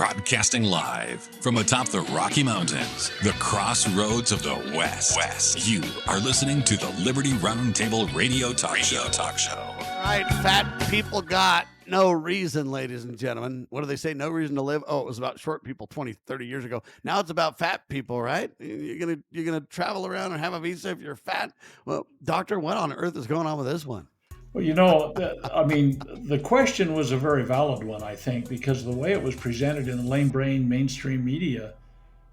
Broadcasting live from atop the Rocky Mountains, the crossroads of the West. You are listening to the Liberty RoundTable Radio Talk Show. All right, fat people got no reason, ladies and gentlemen. What do they say? No reason to live. Oh, it was about short people 20, 30 years ago. Now it's about fat people, right? You're gonna travel around and have a visa if you're fat. Well, doctor, what on earth is going on with this one? Well, the question was a very valid one, I think, because the way it was presented in the lame-brained mainstream media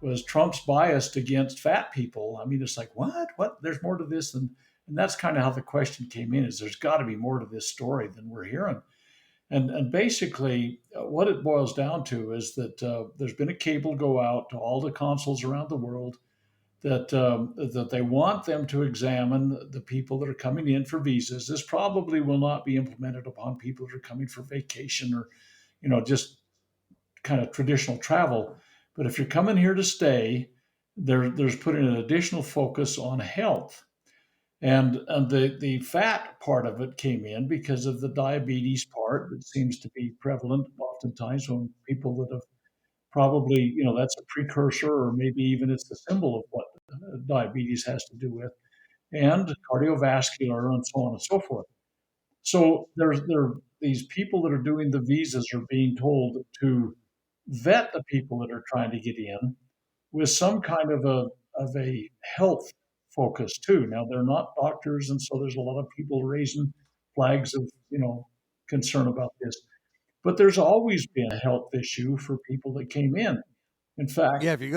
was Trump's biased against fat people. I mean, it's like, what? There's more to this and that's kind of how the question came in, is there's got to be more to this story than we're hearing. And basically, what it boils down to is that there's been a cable go out to all the consuls around the world that they want them to examine the people that are coming in for visas. This probably will not be implemented upon people that are coming for vacation or, just kind of traditional travel. But if you're coming here to stay, there's putting an additional focus on health. And the fat part of it came in because of the diabetes part that seems to be prevalent oftentimes when people that have probably, that's a precursor or maybe even it's the symbol of what diabetes has to do with, and cardiovascular and so on and so forth. So there these people that are doing the visas are being told to vet the people that are trying to get in with some kind of a health focus too. Now they're not doctors, and so there's a lot of people raising flags of concern about this. But there's always been a health issue for people that came in. In fact, Yeah, if you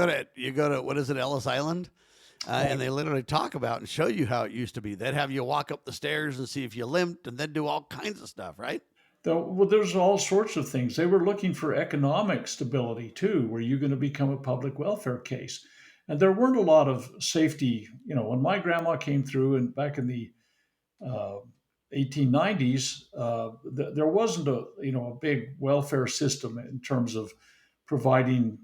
go to what is it, Ellis Island, and they literally talk about and show you how it used to be. They'd have you walk up the stairs and see if you limped, and then do all kinds of stuff, right? there's all sorts of things. They were looking for economic stability too. Were you going to become a public welfare case? And there weren't a lot of safety. When my grandma came through and back in the 1890s, there wasn't a big welfare system in terms of providing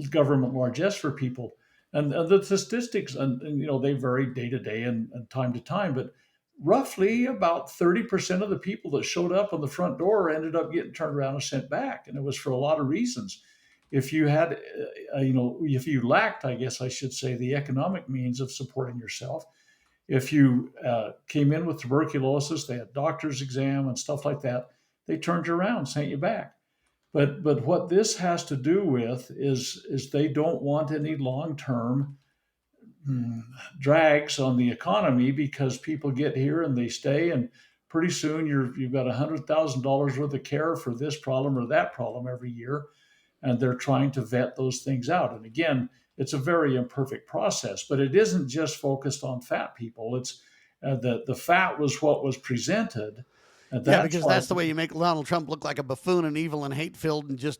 government largesse for people. And the statistics, and they vary day to day and time to time, but roughly about 30% of the people that showed up on the front door ended up getting turned around and sent back. And it was for a lot of reasons. If you had, if you lacked, I guess I should say, the economic means of supporting yourself, if you came in with tuberculosis, they had doctor's exam and stuff like that, they turned you around, sent you back. But what this has to do with is they don't want any long-term drags on the economy, because people get here and they stay, and pretty soon you've got $100,000 worth of care for this problem or that problem every year, and they're trying to vet those things out. And again, it's a very imperfect process, but it isn't just focused on fat people. It's the fat was what was presented. Because that's the way you make Donald Trump look like a buffoon and evil and hate-filled and just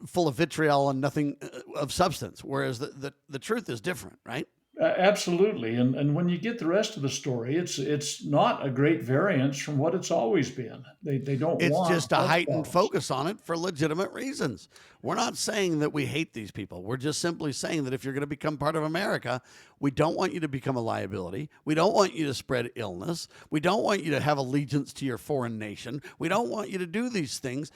full of vitriol and nothing of substance. Whereas the truth is different, right? Absolutely. And when you get the rest of the story, it's not a great variance from what it's always been. They don't It's want just a health heightened problems. focus on it for legitimate reasons. We're not saying that we hate these people. We're just simply saying that if you're going to become part of America, we don't want you to become a liability. We don't want you to spread illness. We don't want you to have allegiance to your foreign nation. We don't want you to do these things.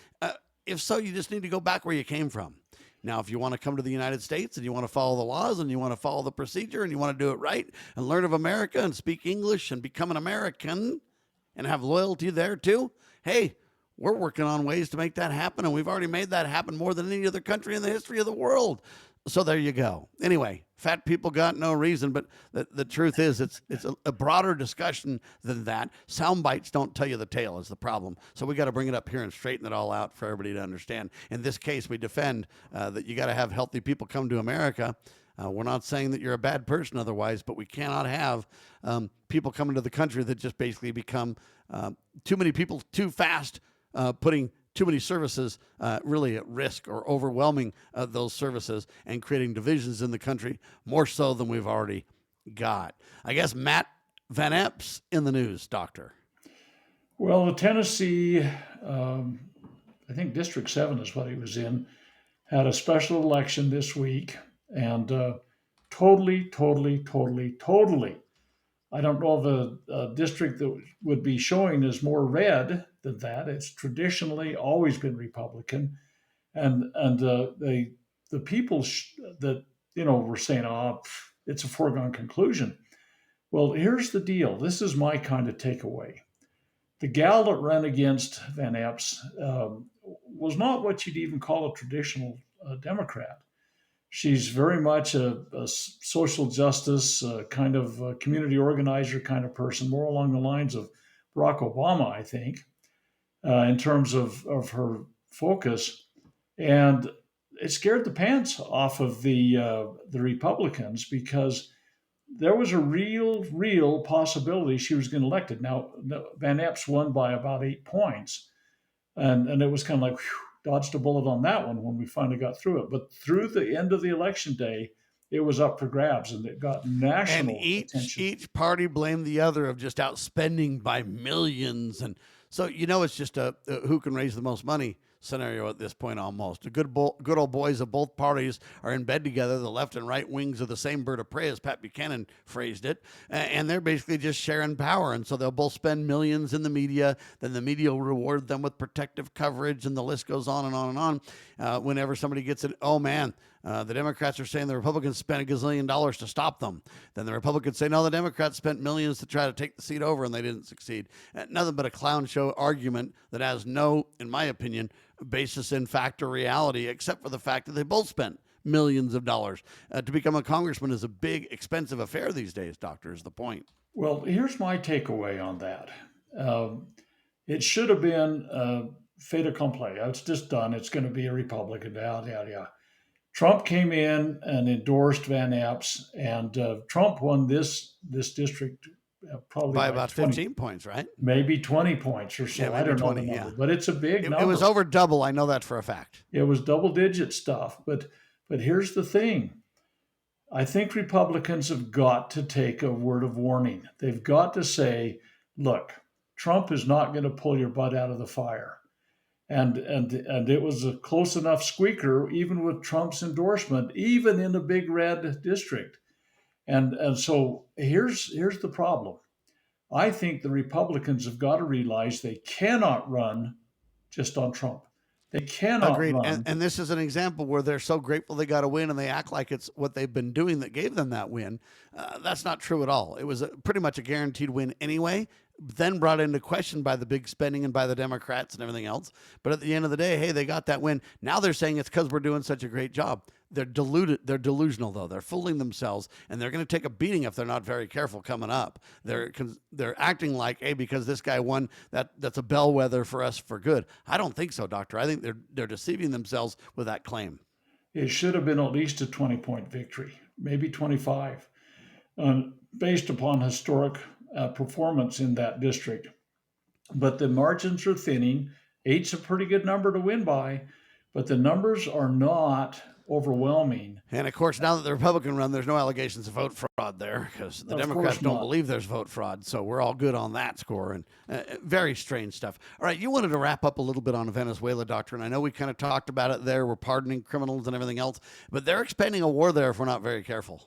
If so, you just need to go back where you came from. Now, if you want to come to the United States and you want to follow the laws and you want to follow the procedure and you want to do it right and learn of America and speak English and become an American and have loyalty there too, hey, we're working on ways to make that happen, and we've already made that happen more than any other country in the history of the world. So there you go. Anyway, fat people got no reason, but the truth is it's a broader discussion than that. Sound bites don't tell you the tale is the problem. So we got to bring it up here and straighten it all out for everybody to understand. In this case, we defend that you got to have healthy people come to America. We're not saying that you're a bad person otherwise, but we cannot have people coming to the country that just basically become too many people too fast, putting too many services really at risk or overwhelming those services and creating divisions in the country more so than we've already got. I guess Matt Van Epps in the news, Doctor. Well, the Tennessee, I think District 7 is what he was in, had a special election this week, and totally, I don't know of a district that would be showing as more red than that. It's traditionally always been Republican. and the people that were saying, "Oh, it's a foregone conclusion." Well, here's the deal. This is my kind of takeaway. The gal that ran against Van Epps was not what you'd even call a traditional Democrat. She's very much a social justice kind of community organizer kind of person, more along the lines of Barack Obama, I think, in terms of her focus. And it scared the pants off of the Republicans because there was a real possibility she was getting elected. Now, Van Epps won by about 8 points, and it was kind of like, whew, dodged a bullet on that one when we finally got through it. But through the end of the election day, it was up for grabs, and it got national attention. Each party blamed the other of just outspending by millions, and so it's just a who can raise the most money scenario at this point almost. The good old boys of both parties are in bed together. The left and right wings of the same bird of prey, as Pat Buchanan phrased it, and they're basically just sharing power. And so they'll both spend millions in the media. Then the media will reward them with protective coverage, and the list goes on and on and on. Whenever somebody gets it, oh man, the Democrats are saying the Republicans spent $1 gazillion to stop them. Then the Republicans say, no, the Democrats spent millions to try to take the seat over, and they didn't succeed. Nothing but a clown show argument that has no, in my opinion, basis in fact or reality, except for the fact that they both spent millions of dollars. To become a congressman is a big, expensive affair these days, Doctor, is the point. Well, here's my takeaway on that. It should have been fait accompli. It's just done. It's going to be a Republican. Yeah. Trump came in and endorsed Van Epps, and Trump won this district probably by about 15 points, right? Maybe 20 points or so. Yeah, I don't know 20, the number, yeah. but it's a big number. It was over double. I know that for a fact. It was double-digit stuff. But here's the thing. I think Republicans have got to take a word of warning. They've got to say, look, Trump is not going to pull your butt out of the fire. And it was a close enough squeaker, even with Trump's endorsement, even in a big red district. And so here's the problem. I think the Republicans have got to realize they cannot run just on Trump. They cannot Agreed. run. And this is an example where they're so grateful they got a win and they act like it's what they've been doing that gave them that win. That's not true at all. It was pretty much a guaranteed win anyway, then brought into question by the big spending and by the Democrats and everything else. But at the end of the day, hey, they got that win. Now they're saying it's because we're doing such a great job. They're deluded. They're delusional, though. They're fooling themselves, and they're going to take a beating if they're not very careful coming up. They're acting like, hey, because this guy won, that's a bellwether for us for good. I don't think so, Doctor. I think they're deceiving themselves with that claim. It should have been at least a 20-point victory, maybe 25, based upon historic performance in that district. But the margins are thinning. 8's a pretty good number to win by, but the numbers are not overwhelming. And of course, now that the Republican run, there's no allegations of vote fraud there because the Democrats don't believe there's vote fraud. So we're all good on that score. And very strange stuff. All right, you wanted to wrap up a little bit on Venezuela, Doctor, and I know we kind of talked about it there. We're pardoning criminals and everything else, but they're expanding a war there if we're not very careful.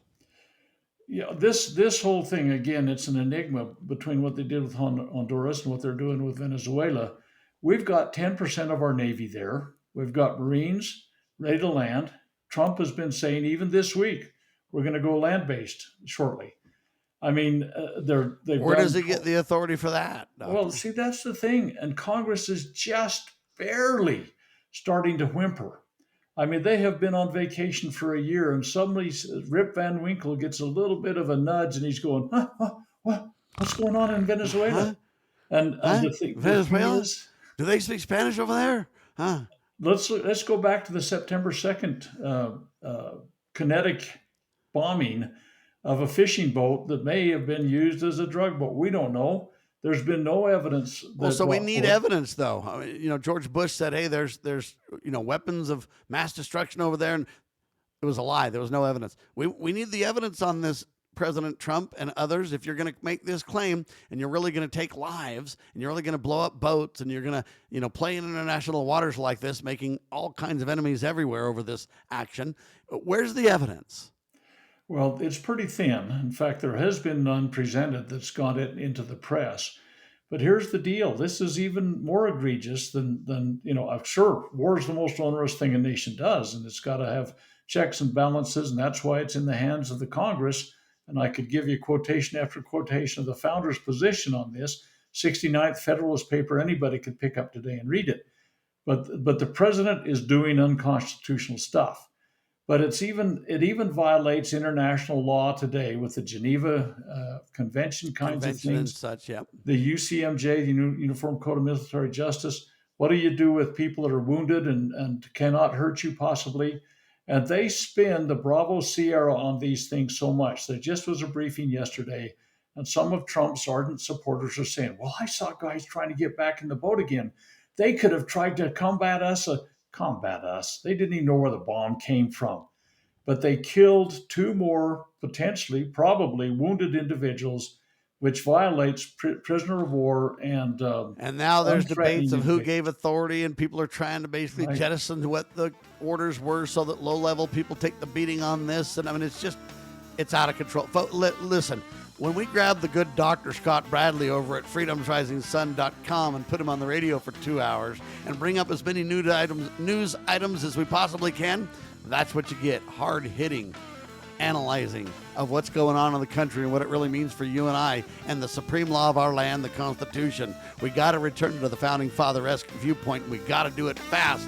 Yeah, this whole thing, again, it's an enigma between what they did with Honduras and what they're doing with Venezuela. We've got 10% of our Navy there. We've got Marines ready to land. Trump has been saying, even this week, we're going to go land-based shortly. I mean, where does he get the authority for that, Doctor? Well, see, that's the thing. And Congress is just barely starting to whimper. I mean, they have been on vacation for a year, and suddenly Rip Van Winkle gets a little bit of a nudge, and he's going, what's going on in Venezuela? And Venezuela? Do they speak Spanish over there? Huh? Let's go back to the September 2nd kinetic bombing of a fishing boat that may have been used as a drug boat. We don't know. There's been no evidence. Well, so we need evidence, though. I mean, George Bush said, "Hey, there's weapons of mass destruction over there," and it was a lie. There was no evidence. We need the evidence on this, President Trump and others. If you're going to make this claim and you're really going to take lives and you're really going to blow up boats and you're going to play in international waters like this, making all kinds of enemies everywhere over this action, where's the evidence? Well, it's pretty thin. In fact, there has been none presented that's got it into the press. But here's the deal. This is even more egregious than I'm sure war is the most onerous thing a nation does, and it's got to have checks and balances, and that's why it's in the hands of the Congress. And I could give you quotation after quotation of the founders' position on this. 69th Federalist paper, anybody could pick up today and read it. But the president is doing unconstitutional stuff. But it even violates international law today with the Geneva Convention kinds of things. And such, yep. The UCMJ, the Uniform Code of Military Justice. What do you do with people that are wounded and cannot hurt you possibly? And they spin the Bravo Sierra on these things so much. There just was a briefing yesterday, and some of Trump's ardent supporters are saying, well, I saw guys trying to get back in the boat again. They could have tried to combat us. They didn't even know where the bomb came from. But they killed 2 more, potentially, probably wounded individuals, which violates prisoner of war and now there's debates of who gave authority, and people are trying to basically jettison what the orders were so that low-level people take the beating on this. And I mean, it's out of control. Listen, when we grabbed the good Dr. Scott Bradley over at freedomsrisingsun.com and put him on the radio for 2 hours and bring up as many news items as we possibly can, that's what you get. Hard-hitting analyzing of what's going on in the country and what it really means for you and I and the supreme law of our land, the Constitution. We got to return to the Founding Father-esque viewpoint, and we got to do it fast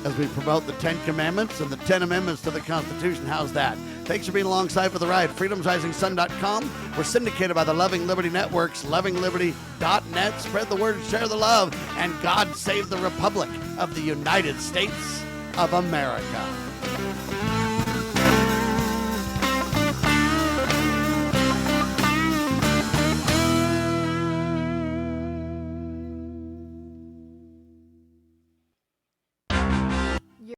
as we promote the 10 Commandments and the 10 Amendments to the Constitution. How's that? Thanks for being alongside for the ride. freedomsrisingsun.com. We're syndicated by the Loving Liberty Networks, lovingliberty.net. Spread the word, share the love, and God save the Republic of the United States of America.